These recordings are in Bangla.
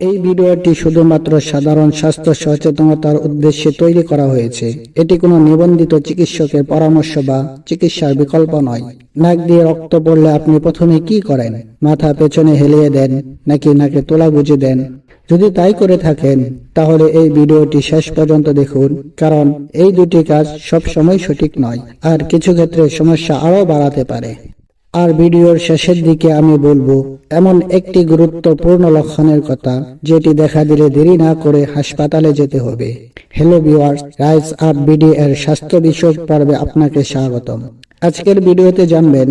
এই ভিডিওটি শুধুমাত্র সাধারণ স্বাস্থ্য সচেতনতার উদ্দেশ্যে তৈরি করা হয়েছে। এটি কোনো নিবন্ধিত চিকিৎসকের পরামর্শ বা চিকিৎসার বিকল্প নয়। নাক দিয়ে রক্ত পড়লে আপনি প্রথমে কি করেন? মাথা পেছনে হেলিয়ে দেন নাকি নাকে তোলা গুঁজে দেন? যদি তাই করে থাকেন তাহলে এই ভিডিওটি শেষ পর্যন্ত দেখুন, কারণ এই দুটি কাজ সবসময় সঠিক নয় আর কিছু ক্ষেত্রে সমস্যা আরও বাড়াতে পারে। আর ভিডিওর শেষের দিকে আমি বলবো এমন একটি গুরুত্বপূর্ণ লক্ষণের কথা যেটি দেখা দিলে দেরি না করে হাসপাতালে যেতে হবে। Hello viewers, rise up BD এর স্বাস্থ্য বিষয়ক পর্বে আপনাকে স্বাগতম। আজকের ভিডিওতে জানবেন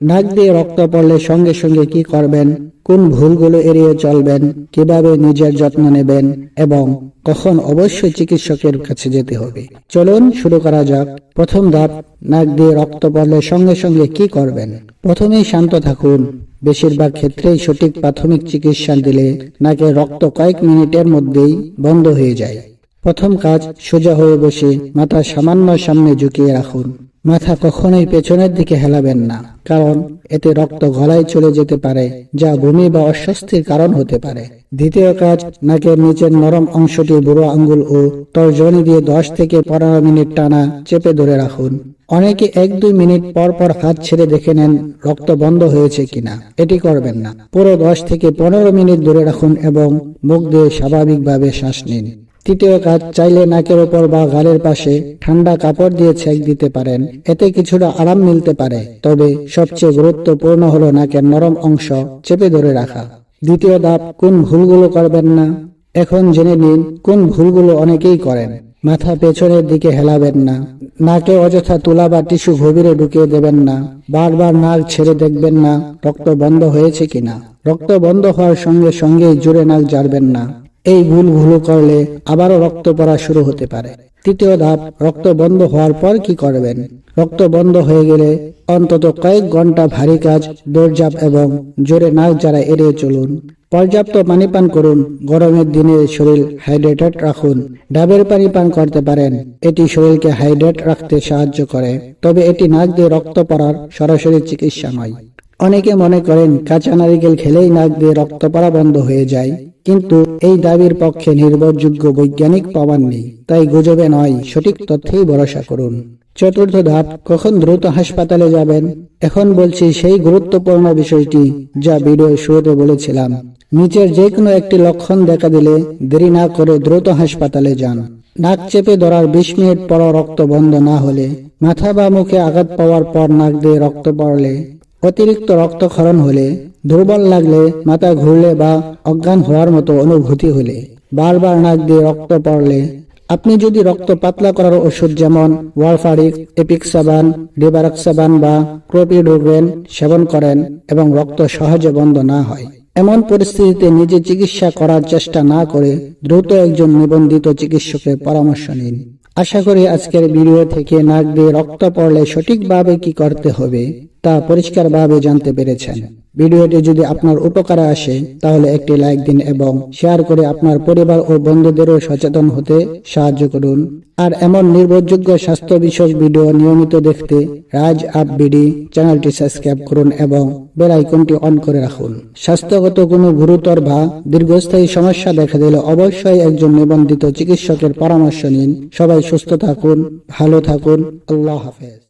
নাক দিয়ে রক্ত পড়লে সঙ্গে সঙ্গে কি করবেন, কোন ভুলগুলো এড়িয়ে চলবেন, কিভাবে নিজের যত্ন নেবেন এবং কখন অবশ্যই চিকিৎসকের কাছে যেতে হবে। চলুন শুরু করা যাক। প্রথম ধাপ, নাক দিয়ে রক্ত পড়লে সঙ্গে সঙ্গে কি করবেন? প্রথমেই শান্ত থাকুন। বেশিরভাগ ক্ষেত্রেই সঠিক প্রাথমিক চিকিৎসা দিলে নাকের রক্ত কয়েক মিনিটের মধ্যেই বন্ধ হয়ে যায়। প্রথম কাজ, সোজা হয়ে বসে মাথা সামান্য সামনে ঝুঁকিয়ে রাখুন। মাথা কখনোই পেছনের দিকে হেলাবেন না, কারণ এতে রক্ত গলায় চলে যেতে পারে, যা বমি বা অস্বস্তির কারণ হতে পারে। দ্বিতীয় কাজ, নাকের নিচের নরম অংশটি বুড়ো আঙ্গুল ও তর্জনী দিয়ে 10 থেকে 15 মিনিট টানা চেপে ধরে রাখুন। অনেকে 1-2 মিনিট পর পর হাত ছেড়ে দেখে নেন রক্ত বন্ধ হয়েছে কিনা। এটি করবেন না। পুরো 10 থেকে 15 মিনিট ধরে রাখুন এবং মুখ দিয়ে স্বাভাবিকভাবে শ্বাস নিন। তৃতীয় কাজ, চাইলে নাকের ওপর বা গালের পাশে ঠান্ডা কাপড় দিয়ে ছেঁক দিতে পারেন। এতে কিছুটা আরাম মিলতে পারে, তবে সবচেয়ে গুরুত্বপূর্ণ হলো নাকের নরম অংশ চেপে ধরে রাখা। দ্বিতীয় ধাপ, কোন ভুলগুলো করবেন না। এখন জেনে নিন কোন ভুলগুলো অনেকেই করেন। মাথা পেছনের দিকে হেলাবেন না, নাকে অযথা তুলা বা টিস্যু গভীরে ঢুকিয়ে দেবেন না, বারবার নাক ছেড়ে দেখবেন না রক্ত বন্ধ হয়েছে কিনা। রক্ত বন্ধ হওয়ার সঙ্গে সঙ্গেই জোরে নাক ঝাড়বেন না। এই ভুলগুলো করলে আবারও রক্ত পড়া শুরু হতে পারে। তৃতীয় ধাপ, রক্ত বন্ধ হওয়ার পর কি করবেন? রক্ত বন্ধ হয়ে গেলে অন্তত কয়েক ঘন্টা ভারী কাজ, দৌড়ঝাঁপ এবং জোরে নাক ঝাড়া এড়িয়ে চলুন। পর্যাপ্ত পানি পান করুন। গরমের দিনে শরীর হাইড্রেটেড রাখুন। ডাবের পানি পান করতে পারেন, এটি শরীরকে হাইড্রেট রাখতে সাহায্য করে, তবে এটি নাক দিয়ে রক্ত পড়ার সরাসরি চিকিৎসা নয়। অনেকে মনে করেন কাঁচা নারিকেল খেলেই নাক দিয়ে রক্ত পড়া বন্ধ হয়ে যায়, কিন্তু এই দাবির পক্ষে নির্ভরযোগ্য বৈজ্ঞানিক প্রমাণ নেই। তাই গুজবে নয়, সঠিক তথ্যেই ভরসা করুন। চতুর্থ ধাপ, কখন দ্রুত হাসপাতালে যাবেন। এখন বলছি সেই গুরুত্বপূর্ণ বিষয়টি যা ভিডিওর শুরুতে বলেছিলাম। নিচের যে কোনো একটি লক্ষণ দেখা দিলে দেরি না করে দ্রুত হাসপাতালে যান। নাক চেপে ধরার 20 মিনিট পর রক্ত বন্ধ না হলে, মাথা বা মুখে আঘাত পাওয়ার পর নাক দিয়ে রক্ত পড়লে, অতিরিক্ত রক্তক্ষরণ হলে, দুর্বল লাগলে, মাথা ঘুরলে বা অজ্ঞান হওয়ার মতো অনুভূতি হলে, বারবার নাক দিয়ে রক্ত পড়লে, আপনি যদি রক্ত পাতলা করার ওষুধ যেমন ওয়ারফারিন, এপিক্সাবান, ডিবারক্সাবান বা ক্লোপিডোগ্রেন সেবন করেন এবং রক্ত সহজে বন্ধ না হয়, এমন পরিস্থিতিতে নিজে চিকিৎসা করার চেষ্টা না করে দ্রুত একজন নিবন্ধিত চিকিৎসকের পরামর্শ নিন। আশা করি আজকের ভিডিও থেকে নাক দিয়ে রক্ত পড়লে সঠিকভাবে কি করতে হবে তা পরিষ্কারভাবে জানতে পেরেছেন। ভিডিওটি যদি আপনার উপকারে আসে তাহলে একটি লাইক দিন এবং শেয়ার করে আপনার পরিবার ও বন্ধুদেরও সচেতন হতে সাহায্য করুন। আর এমন নির্ভরযোগ্য স্বাস্থ্য বিষয়ক ভিডিও নিয়মিত দেখতে রাইজ আপ বিডি চ্যানেলটি সাবস্ক্রাইব করুন এবং বেল আইকনটি অন করে রাখুন। স্বাস্থ্যগত কোনো গুরুতর বা দীর্ঘস্থায়ী সমস্যা দেখা দিলে অবশ্যই একজন নিবন্ধিত চিকিৎসকের পরামর্শ নিন। সবাই সুস্থ থাকুন, ভালো থাকুন। আল্লাহ হাফেজ।